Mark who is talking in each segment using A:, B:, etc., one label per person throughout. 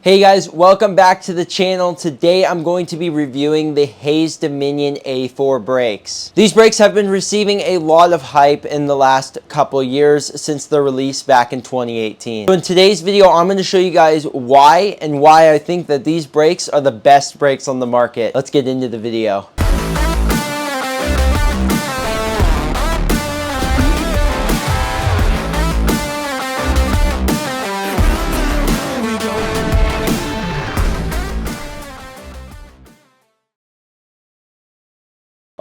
A: Hey guys, welcome back to the channel. Today I'm going to be reviewing the Hayes Dominion A4 brakes. These brakes have been receiving a lot of hype in the last couple years since their release back in 2018. So in today's video, I'm going to show you guys why I think that these brakes are the best brakes on the market. Let's get into the video.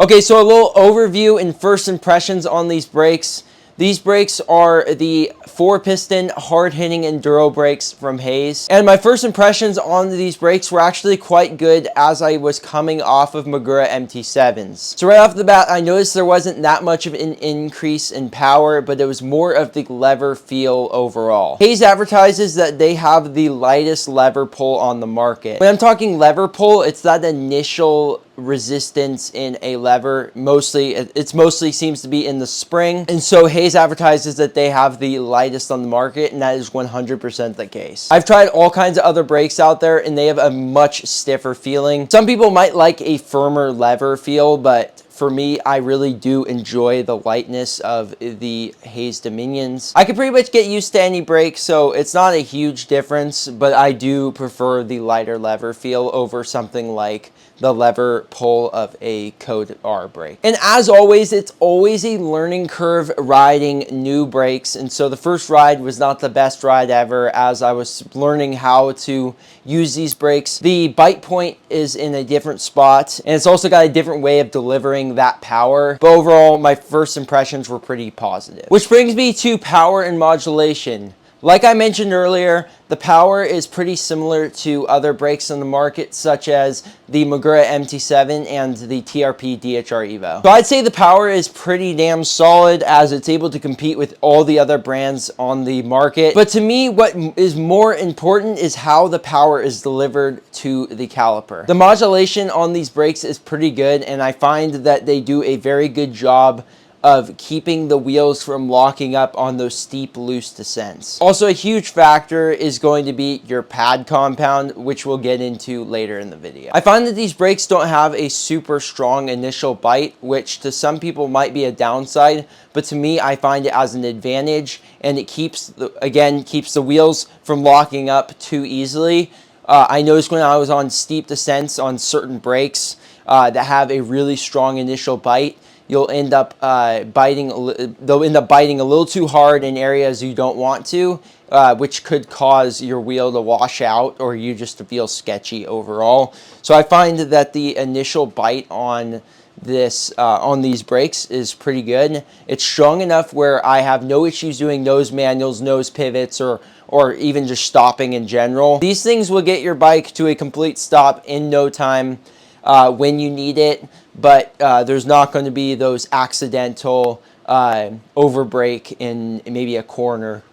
A: Okay, so a little overview and first impressions on these brakes. These brakes are the 4-piston hard-hitting enduro brakes from Hayes. And my first impressions on these brakes were actually quite good as I was coming off of Magura MT7s. So right off the bat, I noticed there wasn't that much of an increase in power, but it was more of the lever feel overall. Hayes advertises that they have the lightest lever pull on the market. When I'm talking lever pull, it's that initial resistance in a lever. It mostly seems to be in the spring, and so Hayes advertises that they have the lightest on the market, and that is 100% the case. I've tried all kinds of other brakes out there and they have a much stiffer feeling. Some people might like a firmer lever feel, but for me, I really do enjoy the lightness of the Hayes Dominions. I can pretty much get used to any brake, so it's not a huge difference, but I do prefer the lighter lever feel over something like the lever pull of a Code R brake. And as always, it's always a learning curve riding new brakes, and so the first ride was not the best ride ever as I was learning how to use these brakes. The bite point is in a different spot, and it's also got a different way of delivering that power, but overall my first impressions were pretty positive. Which brings me to power and modulation. Like I mentioned earlier, the power is pretty similar to other brakes on the market, such as the Magura MT7 and the TRP DHR Evo. So I'd say the power is pretty damn solid as it's able to compete with all the other brands on the market. But to me, what is more important is how the power is delivered to the caliper. The modulation on these brakes is pretty good, and I find that they do a very good job of keeping the wheels from locking up on those steep, loose descents. Also, a huge factor is going to be your pad compound, which we'll get into later in the video. I find that these brakes don't have a super strong initial bite, which to some people might be a downside, but to me, I find it as an advantage, and it keeps the wheels from locking up too easily. I noticed when I was on steep descents on certain brakes that have a really strong initial bite, you'll end up they'll end up biting a little too hard in areas you don't want to, which could cause your wheel to wash out or you just to feel sketchy overall. So I find that the initial bite on these brakes is pretty good. It's strong enough where I have no issues doing nose manuals, nose pivots, or even just stopping in general. These things will get your bike to a complete stop in no time when you need it, but there's not going to be those accidental overbrake in maybe a corner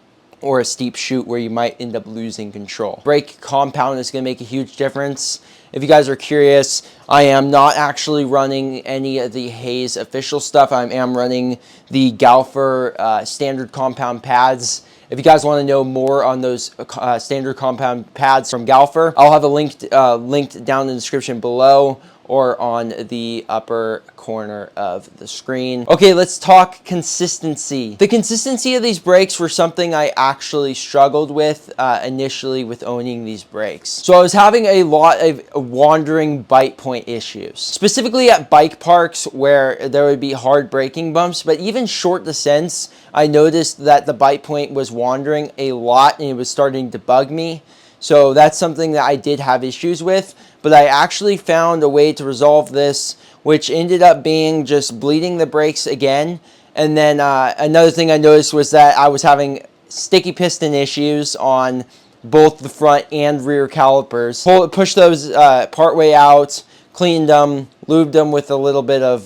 A: or a steep chute where you might end up losing control. Brake compound is going to make a huge difference. If you guys are curious, I am not actually running any of the Hayes official stuff. I am running the Galfer standard compound pads. If you guys want to know more on those standard compound pads from Galfer, I'll have a linked down in the description below or on the upper corner of the screen. Okay, let's talk consistency. The consistency of these brakes were something I actually struggled with initially with owning these brakes. So I was having a lot of wandering bite point issues, specifically at bike parks where there would be hard braking bumps, but even short descents, I noticed that the bite point was wandering a lot and it was starting to bug me. So that's something that I did have issues with, but I actually found a way to resolve this, which ended up being just bleeding the brakes again. And then another thing I noticed was that I was having sticky piston issues on both the front and rear calipers. Push those partway out, cleaned them, lubed them with a little bit of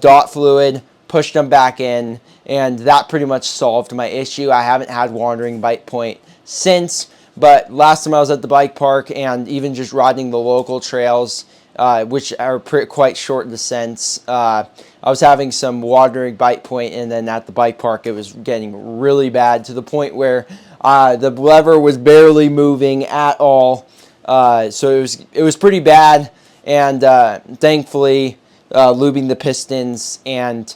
A: DOT fluid, pushed them back in, and that pretty much solved my issue. I haven't had wandering bite point since. But last time I was at the bike park and even just riding the local trails, which are quite short descents, I was having some wandering bite point, and then at the bike park it was getting really bad to the point where The lever was barely moving at all. So it was pretty bad, and thankfully lubing the pistons and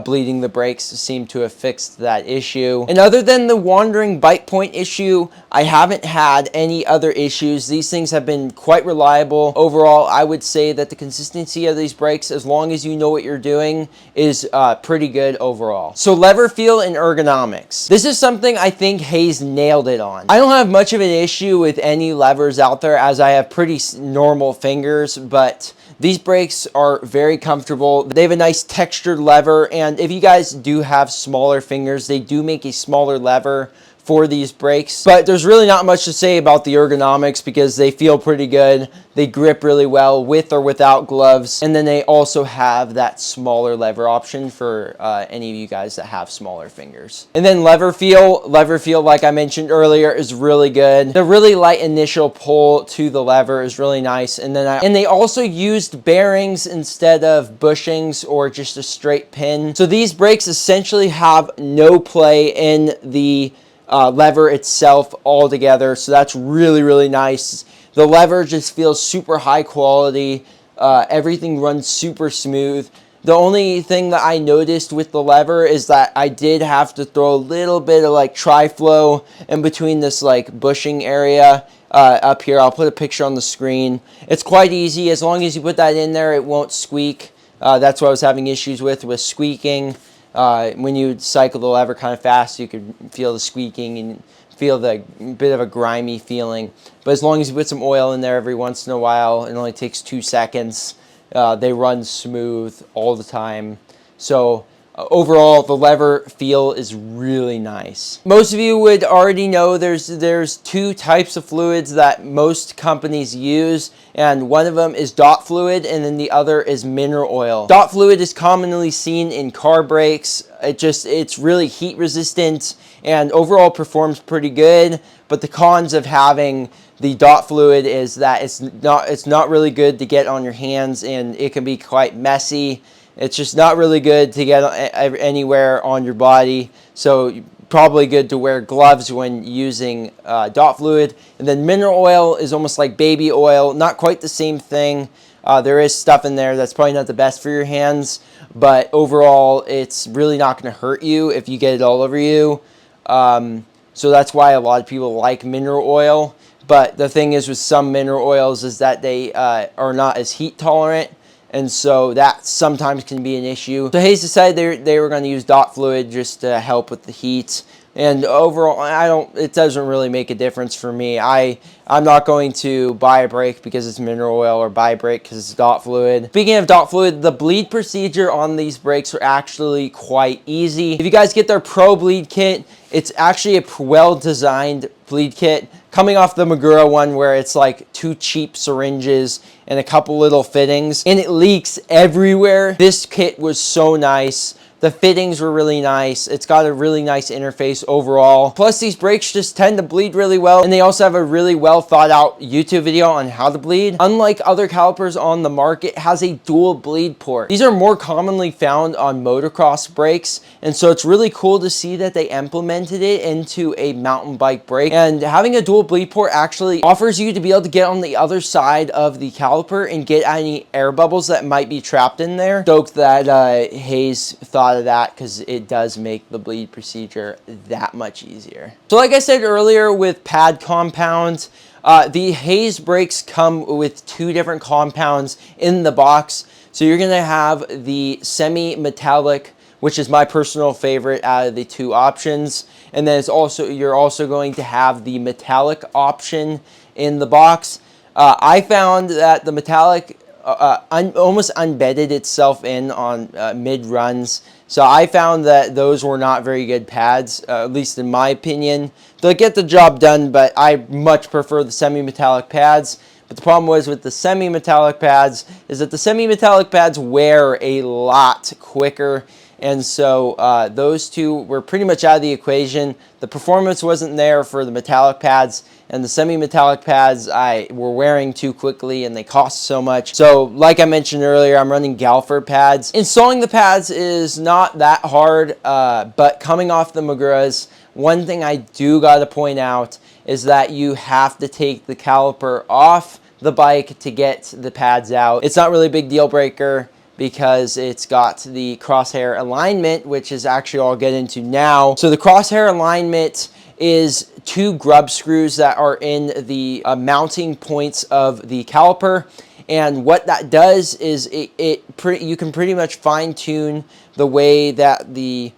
A: bleeding the brakes seem to have fixed that issue. And other than the wandering bite point issue, I haven't had any other issues. These things have been quite reliable. Overall, I would say that the consistency of these brakes, as long as you know what you're doing, is pretty good overall. So lever feel and ergonomics. This is something I think Hayes nailed it on. I don't have much of an issue with any levers out there, as I have pretty normal fingers, but these brakes are very comfortable. They have a nice textured lever, and if you guys do have smaller fingers, they do make a smaller lever for these brakes. But there's really not much to say about the ergonomics because they feel pretty good. They grip really well with or without gloves. And then they also have that smaller lever option for any of you guys that have smaller fingers. And then lever feel, like I mentioned earlier, is really good. The really light initial pull to the lever is really nice. And then and they also used bearings instead of bushings or just a straight pin. So these brakes essentially have no play in the lever itself altogether, so that's really, really nice. The lever just feels super high quality. Everything runs super smooth. The only thing that I noticed with the lever is that I did have to throw a little bit of like tri-flow in between this like bushing area up here. I'll put a picture on the screen. It's quite easy. As long as you put that in there, it won't squeak. That's what I was having issues with squeaking. When you cycle the lever kind of fast, you could feel the squeaking and feel the bit of a grimy feeling. But as long as you put some oil in there every once in a while, it only takes 2 seconds. They run smooth all the time. So overall, the lever feel is really nice. Most of you would already know there's 2 types of fluids that most companies use, and one of them is dot fluid and then the other is mineral oil. Dot fluid is commonly seen in car brakes. It's really heat resistant and overall performs pretty good, but the cons of having the dot fluid is that it's not really good to get on your hands, and it can be quite messy. It's just not really good to get anywhere on your body, so probably good to wear gloves when using dot fluid. And then mineral oil is almost like baby oil, not quite the same thing. There is stuff in there that's probably not the best for your hands, but overall it's really not going to hurt you if you get it all over you. So that's why a lot of people like mineral oil. But the thing is with some mineral oils is that they are not as heat tolerant, and so that sometimes can be an issue. So Hayes decided they were going to use dot fluid just to help with the heat. And overall, it doesn't really make a difference for me. I'm not going to buy a brake because it's mineral oil or buy a brake because it's dot fluid. Speaking of dot fluid, the bleed procedure on these brakes are actually quite easy. If you guys get their Pro bleed kit, it's actually a well-designed bleed kit, coming off the Magura one where it's like 2 cheap syringes and a couple little fittings, and it leaks everywhere. This kit was so nice. The fittings were really nice. It's got a really nice interface overall. Plus, these brakes just tend to bleed really well, and they also have a really well thought out YouTube video on how to bleed. Unlike other calipers on the market, it has a dual bleed port. These are more commonly found on motocross brakes, and so it's really cool to see that they implemented it into a mountain bike brake. And having a dual bleed port actually offers you to be able to get on the other side of the caliper and get any air bubbles that might be trapped in there. Stoked that Hayes thought of that, because it does make the bleed procedure that much easier. So like I said earlier with pad compounds, the Hayes brakes come with 2 different compounds in the box. So you're going to have the semi-metallic, which is my personal favorite out of the 2 options, and then you're also going to have the metallic option in the box. I found that the metallic almost unbedded itself in on mid runs, so I found that those were not very good pads, at least in my opinion. They'll get the job done, but I much prefer the semi-metallic pads. But the problem was with the semi-metallic pads is that the semi-metallic pads wear a lot quicker, and so those 2 were pretty much out of the equation. The performance wasn't there for the metallic pads, and the semi-metallic pads were wearing too quickly, and they cost so much. So like I mentioned earlier, I'm running Galfer pads. Installing the pads is not that hard, but coming off the Maguras One thing I do got to point out is that you have to take the caliper off the bike to get the pads out. It's not really a big deal breaker because it's got the crosshair alignment, which is actually all I'll get into now. So the crosshair alignment is 2 grub screws that are in the mounting points of the caliper. And what that does is you can pretty much fine tune the way that the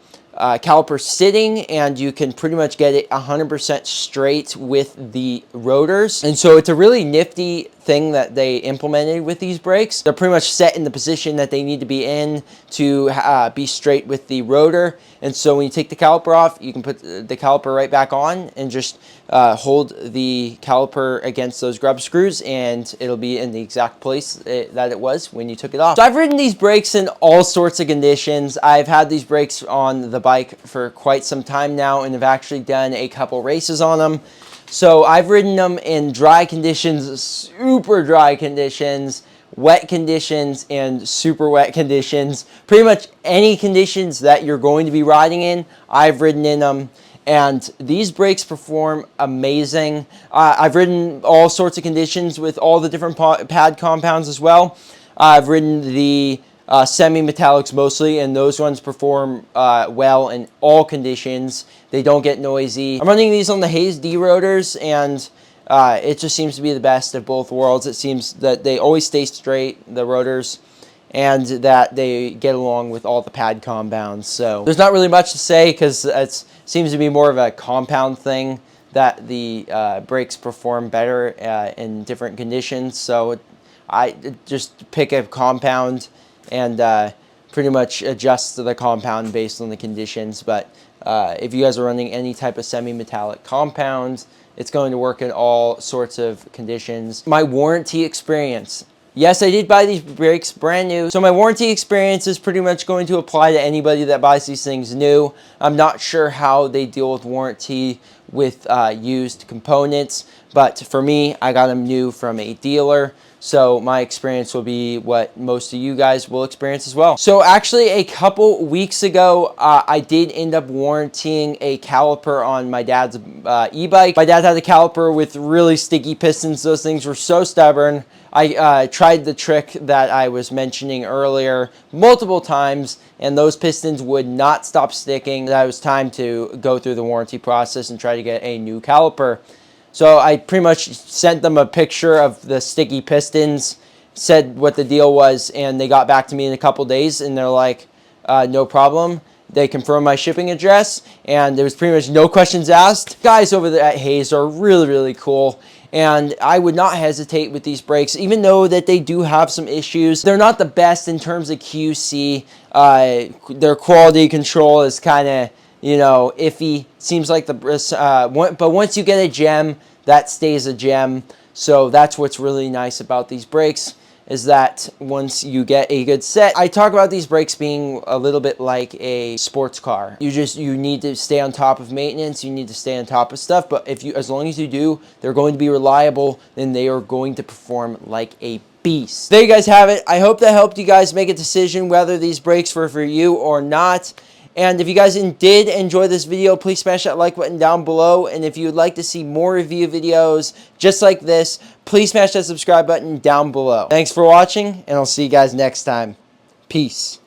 A: caliper's sitting, and you can pretty much get it 100% straight with the rotors. And so it's a really nifty thing that they implemented with these brakes. They're pretty much set in the position that they need to be in to be straight with the rotor. And so when you take the caliper off, you can put the caliper right back on and just hold the caliper against those grub screws, and it'll be in the exact place that it was when you took it off. So I've ridden these brakes in all sorts of conditions. I've had these brakes on the bike for quite some time now, and have actually done a couple races on them. So I've ridden them in dry conditions, super dry conditions, wet conditions, and super wet conditions. Pretty much any conditions that you're going to be riding in, I've ridden in them. And these brakes perform amazing. I've ridden all sorts of conditions with all the different pad compounds as well. I've ridden the semi-metallics mostly, and those ones perform well in all conditions. They don't get noisy. I'm running these on the Hayes D rotors, and it just seems to be the best of both worlds. It seems that they always stay straight, the rotors, and that they get along with all the pad compounds. So there's not really much to say because it seems to be more of a compound thing that the brakes perform better in different conditions. So I just pick a compound and pretty much adjust the compound based on the conditions. But if you guys are running any type of semi-metallic compound, it's going to work in all sorts of conditions. My warranty experience. Yes, I did buy these brakes brand new, so my warranty experience is pretty much going to apply to anybody that buys these things new. I'm not sure how they deal with warranty with used components, but for me, I got them new from a dealer. So my experience will be what most of you guys will experience as well. So actually a couple weeks ago, I did end up warrantying a caliper on my dad's e-bike. My dad had a caliper with really sticky pistons. Those things were so stubborn. I tried the trick that I was mentioning earlier multiple times, and those pistons would not stop sticking. That was time to go through the warranty process and try to get a new caliper. So I pretty much sent them a picture of the sticky pistons, said what the deal was, and they got back to me in a couple days, and they're like, no problem. They confirmed my shipping address, and there was pretty much no questions asked. Guys over there at Hayes are really, really cool, and I would not hesitate with these brakes, even though that they do have some issues. They're not the best in terms of QC. Their quality control is kind of, you know, iffy. Seems like but once you get a gem, that stays a gem. So that's what's really nice about these brakes, is that once you get a good set, I talk about these brakes being a little bit like a sports car. You need to stay on top of maintenance, you need to stay on top of stuff, but as long as you do, they're going to be reliable, then they are going to perform like a beast. There you guys have it. I hope that helped you guys make a decision whether these brakes were for you or not. And if you guys did enjoy this video, please smash that like button down below. And if you would like to see more review videos just like this, please smash that subscribe button down below. Thanks for watching, and I'll see you guys next time. Peace.